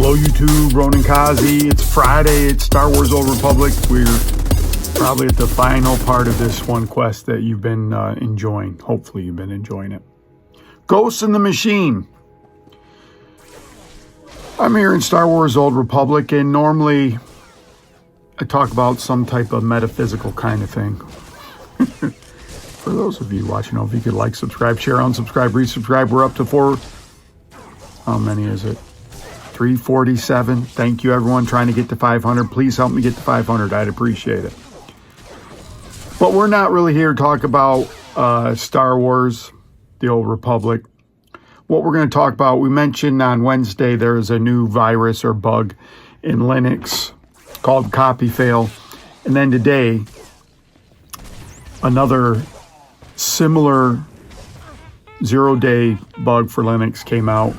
Hello YouTube, Ronin Kaze. It's Friday, it's Star Wars Old Republic. We're probably at the final part of this one quest that you've been enjoying. Hopefully you've been enjoying it. Ghost in the Machine. I'm here in Star Wars Old Republic, and normally I talk about some type of metaphysical kind of thing. For those of you watching, if you could like, subscribe, share, unsubscribe, resubscribe. We're up to how many is it? 347. Thank you, everyone, trying to get to 500. Please help me get to 500. I'd appreciate it. But we're not really here to talk about Star Wars, the Old Republic. What we're going to talk about, we mentioned on Wednesday there is a new virus or bug in Linux called copy fail. And then today, another similar 0-day bug for Linux came out.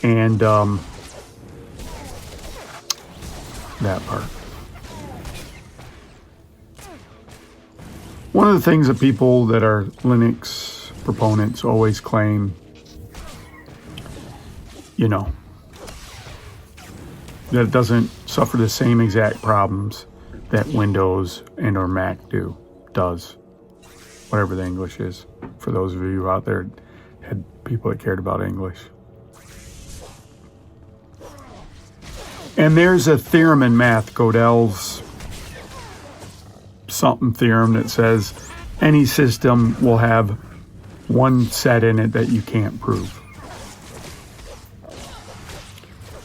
And that part. One of the things that people that are Linux proponents always claim, that it doesn't suffer the same exact problems that Windows and or Mac does. Whatever the English is. For those of you out there had people that cared about English. And there's a theorem in math, Gödel's something theorem, that says any system will have one set in it that you can't prove.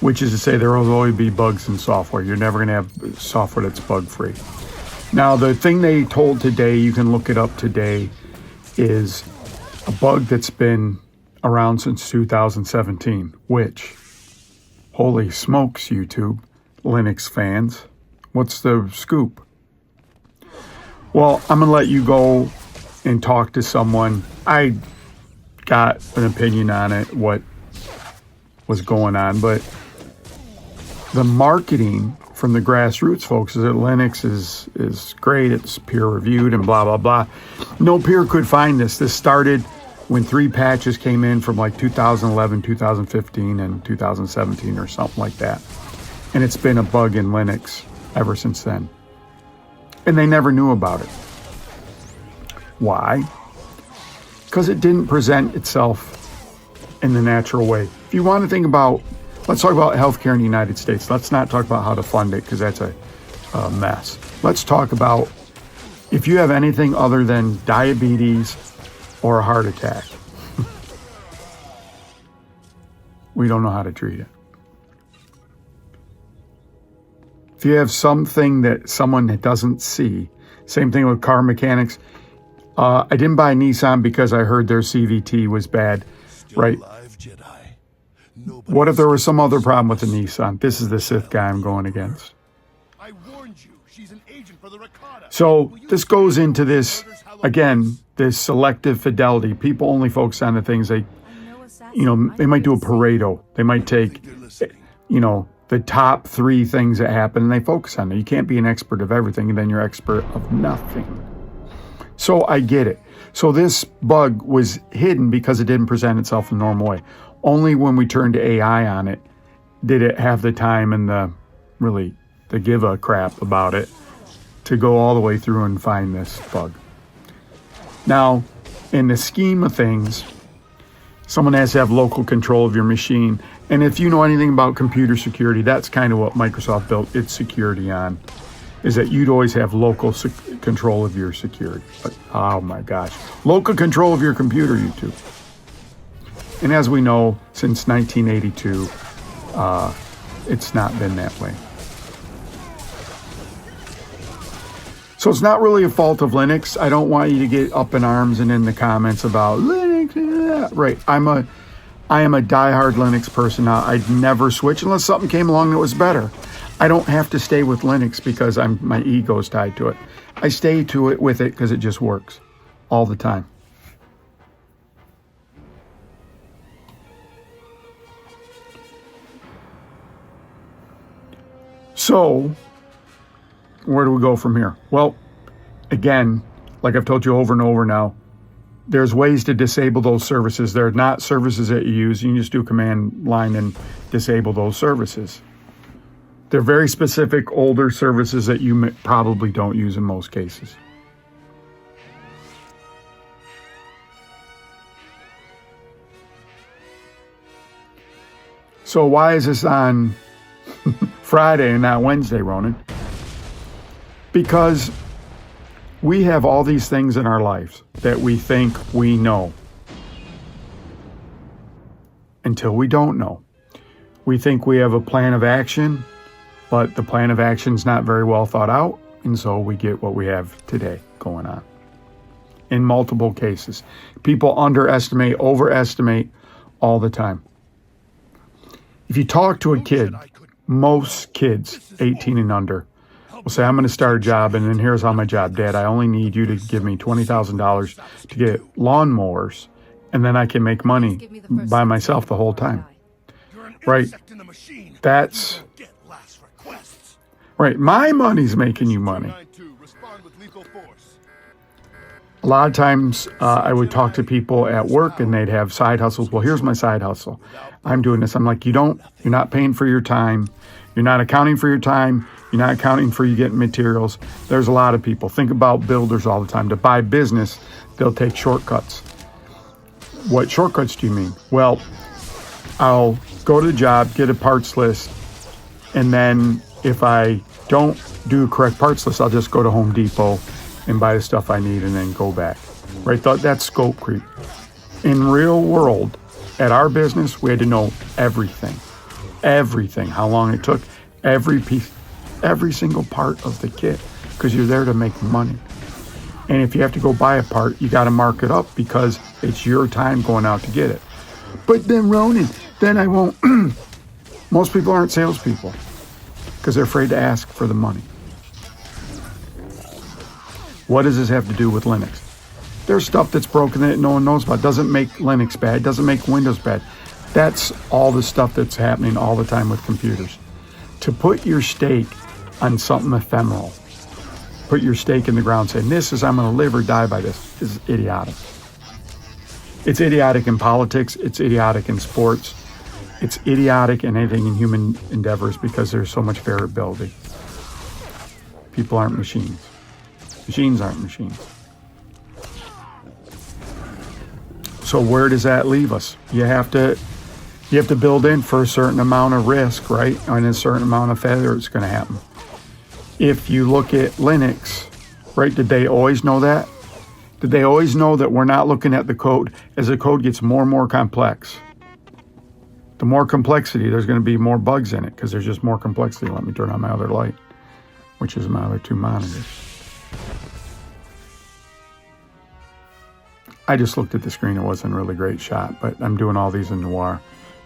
Which is to say there will always be bugs in software. You're never going to have software that's bug-free. Now, the thing they told today, you can look it up today, is a bug that's been around since 2017, which... Holy smokes, YouTube, Linux fans. What's the scoop? Well, I'm going to let you go and talk to someone. I got an opinion on it, what was going on, but the marketing from the grassroots folks is that Linux is great, it's peer-reviewed and blah, blah, blah. No peer could find this. This started when 3 patches came in from like 2011, 2015, and 2017 or something like that. And it's been a bug in Linux ever since then. And they never knew about it. Why? Because it didn't present itself in the natural way. If you want to think about, let's talk about healthcare in the United States. Let's not talk about how to fund it, because that's a mess. Let's talk about if you have anything other than diabetes or a heart attack. We don't know how to treat it. If you have something that someone doesn't see, same thing with car mechanics. I didn't buy a Nissan because I heard their CVT was bad, right? What if there was some other problem with the Nissan? This is the Sith guy I'm going against. I warned you. She's an agent for the Rakata. So this goes into this, again, this selective fidelity. People only focus on the things they might do a Pareto. They might take, the top 3 things that happen and they focus on it. You can't be an expert of everything and then you're expert of nothing. So I get it. So this bug was hidden because it didn't present itself in a normal way. Only when we turned to AI on it did it have the time and the give a crap about it to go all the way through and find this bug. Now, in the scheme of things, someone has to have local control of your machine. And if you know anything about computer security, that's kind of what Microsoft built its security on, is that you'd always have local control of your security. But, oh my gosh. Local control of your computer, YouTube. And as we know, since 1982, it's not been that way. So it's not really a fault of Linux. I don't want you to get up in arms and in the comments about Linux. Right. I am a diehard Linux person now. I'd never switch unless something came along that was better. I don't have to stay with Linux because my ego is tied to it. I stay with it because it just works all the time. So, where do we go from here? Well, again, like I've told you over and over now, there's ways to disable those services. They're not services that you use. You can just do command line and disable those services. They're very specific older services that you probably don't use in most cases. So why is this on Friday and not Wednesday, Ronin? Because we have all these things in our lives that we think we know until we don't know. We think we have a plan of action, but the plan of action is not very well thought out, and so we get what we have today going on. In multiple cases, people underestimate, overestimate all the time. If you talk to a kid, most kids 18 and under will say, I'm going to start a job, and then here's how my job, Dad, I only need you to give me $20,000 to get lawnmowers, and then I can make money by myself the whole time. Right? That's right. My money's making you money. A lot of times I would talk to people at work and they'd have side hustles. Well, here's my side hustle. I'm doing this. I'm like, you're not paying for your time. You're not accounting for your time. You're not accounting for you getting materials. There's a lot of people. Think about builders all the time. To buy business, they'll take shortcuts. What shortcuts do you mean? Well, I'll go to the job, get a parts list, and then if I don't do a correct parts list, I'll just go to Home Depot and buy the stuff I need and then go back. Right? That's scope creep. In real world, at our business, we had to know everything. Everything. How long it took. Every piece. Every single part of the kit. Because you're there to make money. And if you have to go buy a part, you got to mark it up because it's your time going out to get it. But then, Ronin, then I won't. Most people aren't salespeople because they're afraid to ask for the money. What does this have to do with Linux? There's stuff that's broken that no one knows about. Doesn't make Linux bad. Doesn't make Windows bad. That's all the stuff that's happening all the time with computers. To put your stake on something ephemeral, put your stake in the ground saying, this is, I'm going to live or die by this, is idiotic. It's idiotic in politics. It's idiotic in sports. It's idiotic in anything in human endeavors because there's so much variability. People aren't machines. Machines aren't machines. So where does that leave us? You have to build in for a certain amount of risk, right? And a certain amount of failure is going to happen. If you look at Linux, right, did they always know that? Did they always know that we're not looking at the code? As the code gets more and more complex, the more complexity, there's going to be more bugs in it because there's just more complexity. Let me turn on my other light, which is my other two monitors. I just looked at the screen. It wasn't a really great shot, but I'm doing all these in noir.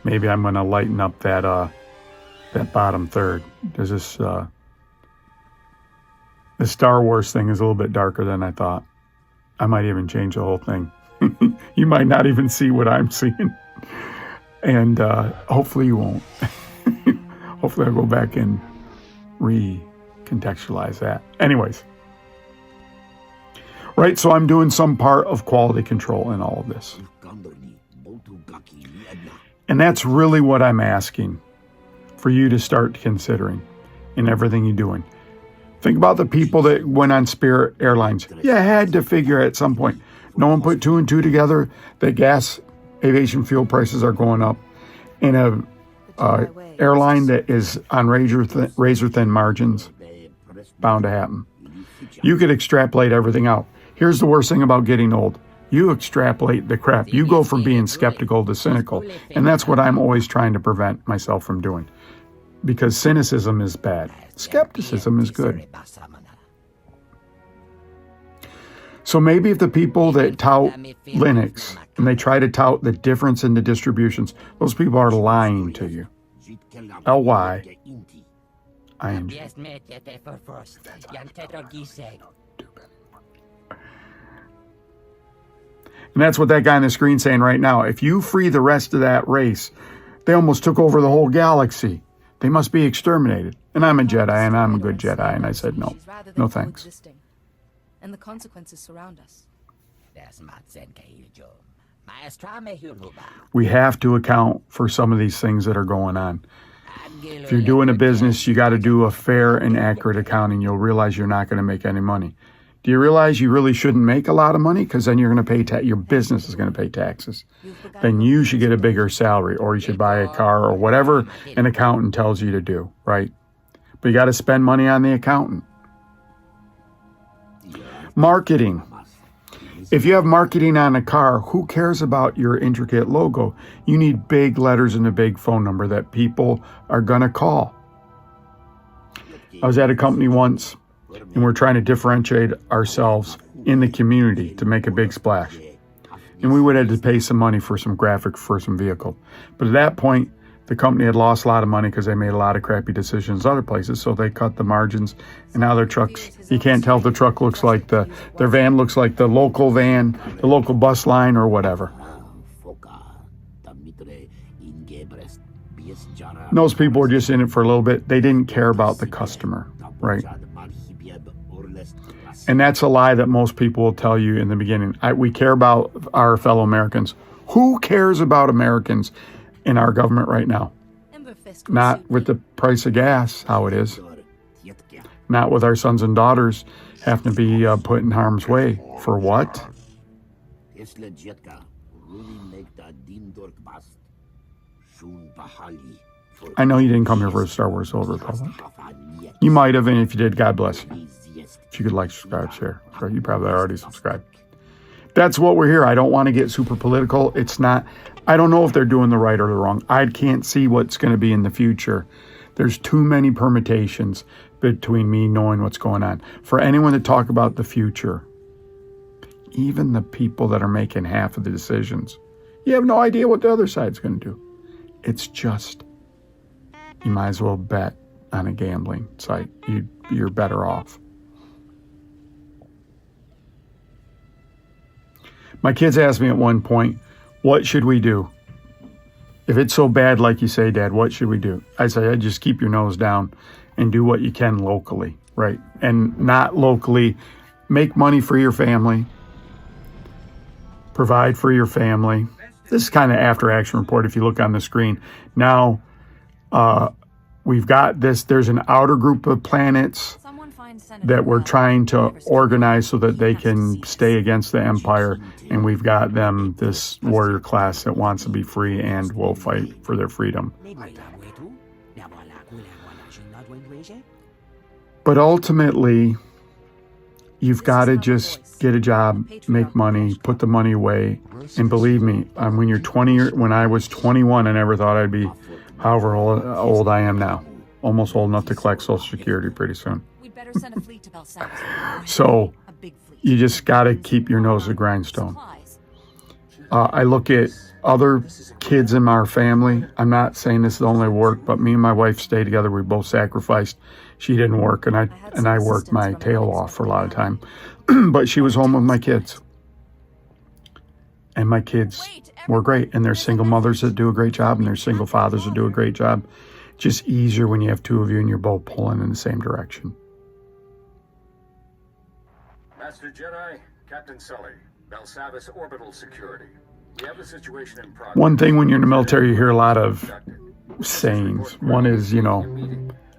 Maybe I'm going to lighten up that bottom third. There's this the Star Wars thing is a little bit darker than I thought. I might even change the whole thing. You might not even see what I'm seeing. And hopefully you won't. Hopefully I'll go back and recontextualize that. Anyways. Right, so I'm doing some part of quality control in all of this. And that's really what I'm asking for you to start considering in everything you're doing. Think about the people that went on Spirit Airlines. You had to figure at some point. No one put two and two together that gas aviation fuel prices are going up in a airline that is on razor thin margins. Bound to happen. You could extrapolate everything out. Here's the worst thing about getting old. You extrapolate the crap. You go from being skeptical to cynical. And that's what I'm always trying to prevent myself from doing. Because cynicism is bad. Skepticism is good. So maybe if the people that tout Linux and they try to tout the difference in the distributions, those people are lying to you. L-Y-I-N-G. And that's what that guy on the screen saying right now. If you free the rest of that race, they almost took over the whole galaxy. They must be exterminated. And I'm a Jedi, and I'm a good Jedi. And I said, no thanks. And the consequences surround us. We have to account for some of these things that are going on. If you're doing a business, you got to do a fair and accurate accounting. You'll realize you're not going to make any money. Do you realize you really shouldn't make a lot of money? Because then you're going to pay your business is going to pay taxes. Then you should get a bigger salary, or you should buy a car, or whatever an accountant tells you to do, right? But you got to spend money on the accountant. Marketing. If you have marketing on a car, who cares about your intricate logo? You need big letters and a big phone number that people are going to call. I was at a company once, and we're trying to differentiate ourselves in the community to make a big splash. And we would have to pay some money for some graphics for some vehicle. But at that point, the company had lost a lot of money because they made a lot of crappy decisions other places, so they cut the margins. And now their trucks, you can't tell if the truck looks like their van looks like the local van, the local bus line, or whatever. And those people were just in it for a little bit. They didn't care about the customer, right? And that's a lie that most people will tell you in the beginning. We care about our fellow Americans. Who cares about Americans in our government right now? Not with the price of gas, how it is. Not with our sons and daughters having to be put in harm's way. For what? I know you didn't come here for a Star Wars Old Republic. You might have, and if you did, God bless you. If you could like, subscribe, share. So you probably already subscribed. That's what we're here. I don't want to get super political. It's not, I don't know if they're doing the right or the wrong. I can't see what's going to be in the future. There's too many permutations between me knowing what's going on. For anyone to talk about the future, even the people that are making half of the decisions, you have no idea what the other side's going to do. It's just, you might as well bet on a gambling site. You're better off. My kids asked me at one point, what should we do? If it's so bad like you say, Dad, what should we do? I say, just keep your nose down and do what you can locally, right? And not locally, make money for your family, provide for your family. This is kind of after action report if you look on the screen. Now, we've got this, there's an outer group of planets that we're trying to organize so that they can stay against the Empire. And we've got them, this warrior class that wants to be free and will fight for their freedom. But ultimately, you've got to just get a job, make money, put the money away. And believe me, when you're 20, when I was 21, I never thought I'd be however old I am now. Almost old enough to collect Social Security pretty soon. So you just got to keep your nose to the grindstone. I look at other kids in our family. I'm not saying this is the only work, but me and my wife stayed together. We both sacrificed. She didn't work, and I worked my tail off for a lot of time. But she was home with my kids. And my kids were great. And there's single mothers that do a great job, and there's single fathers that do a great job. Just easier when you have two of you and you're both pulling in the same direction. Master Jedi, Captain Sully, Belsavis Orbital Security. We have a situation in progress. One thing when you're in the military, you hear a lot of sayings. One is,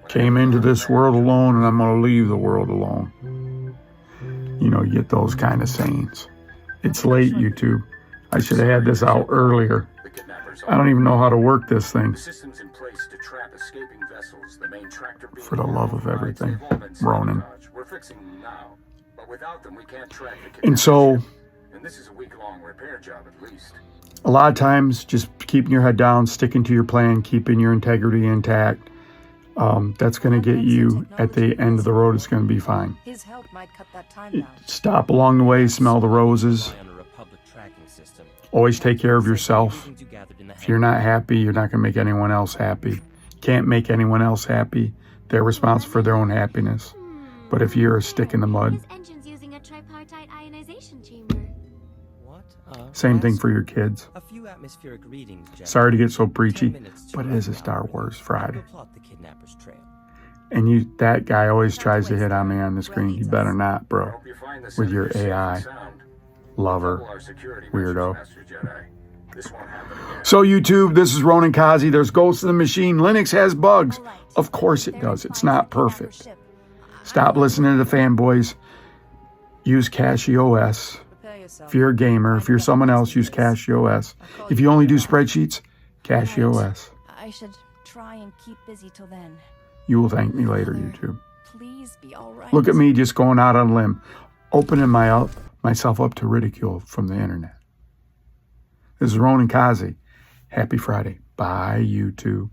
came into this world alone and I'm going to leave the world alone. You get those kind of sayings. It's late, YouTube. I should have had this out earlier. I don't even know how to work this thing. For the love of everything, Ronin. And so, a lot of times, just keeping your head down, sticking to your plan, keeping your integrity intact, that's going to get you at the end of the road. It's going to be fine. Stop along the way, smell the roses. Always take care of yourself. If you're not happy, you're not going to make anyone else happy. Can't make anyone else happy. They're responsible for their own happiness. But if you're a stick in the mud, same thing for your kids. Sorry to get so preachy, but it is a Star Wars Friday. And that guy always tries to hit on me on the screen. You better not, bro, with your AI. Lover. Double our security Weirdo. measures, Master Jedi. This won't happen again. So YouTube, this is Ronin Kaze. There's Ghost of the Machine. Linux has bugs. Of course it does. It's not perfect. Stop listening to the fanboys. Use CashOS. If you're a gamer, if you're someone else, use CashOS. If you only do spreadsheets, CashOS. I should try and keep busy till then. You will thank me later, YouTube. Please be all right. Look at me just going out on a limb, opening myself up to ridicule from the internet. This is Ronin Kaze. Happy Friday. Bye, YouTube.